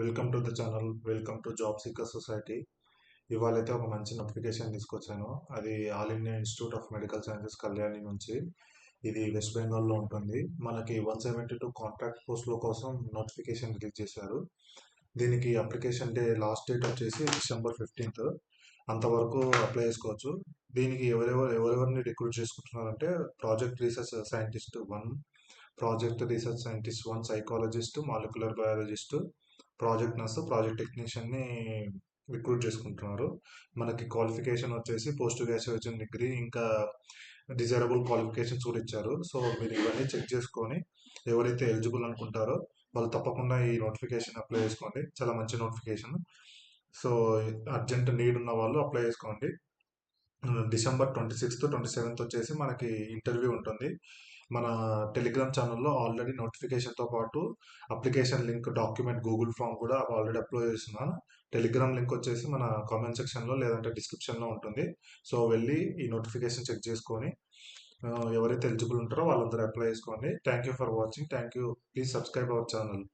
Welcome to the channel. Welcome to job seeker society. ఇవాళైతే ఒక మంచి నోటిఫికేషన్ తీసుకొచ్చాను. అది all India institute of medical sciences Kalyani నుంచి. ఇది వెస్ట్ బెంగాల్లో ఉంటుంది. మనకి 172 కాంట్రాక్ట్ పోస్టుల కోసం నోటిఫికేషన్ రిలీజ్ చేశారు. దీనికి అప్లికేషన్ లాస్ట్ డేట్ వచ్చేసి December 15th. అంతవరకు అప్లై చేసుకోవచ్చు. దీనికి ఎవరెవరిని రిక్రూట్ చేసుకుంటున్నారంటే project research scientist 1, project research scientist 1, psychologist, molecular biologist, project nurse, project టెక్నీషియన్ని రిక్రూట్ చేసుకుంటున్నారు. మనకి క్వాలిఫికేషన్ వచ్చేసి పోస్ట్ గ్రాడ్యుయేషన్ డిగ్రీ, ఇంకా డిజైరబుల్ క్వాలిఫికేషన్స్ కూడా ఇచ్చారు. సో మీరు ఇవన్నీ చెక్ చేసుకొని ఎవరైతే ఎలిజిబుల్ అనుకుంటారో వాళ్ళు తప్పకుండా ఈ నోటిఫికేషన్ అప్లై చేసుకోండి. చాలా మంచి నోటిఫికేషన్. సో అర్జెంట్ నీడ్ ఉన్న వాళ్ళు అప్లై చేసుకోండి. December 26th, 27th వచ్చేసి మనకి ఇంటర్వ్యూ ఉంటుంది. మన టెలిగ్రామ్ ఛానల్లో ఆల్రెడీ నోటిఫికేషన్తో పాటు application link, document, Google form కూడా ఆల్రెడీ అప్లోడ్ చేస్తున్నాను. టెలిగ్రామ్ లింక్ వచ్చేసి మన కామెంట్ సెక్షన్లో లేదంటే డిస్క్రిప్షన్లో ఉంటుంది. సో వెళ్ళి ఈ నోటిఫికేషన్ చెక్ చేసుకొని ఎవరైతే ఎలిజిబుల్ ఉంటారో వాళ్ళందరూ అప్లై చేసుకోండి. Thank you for watching. Thank you. Please subscribe our channel.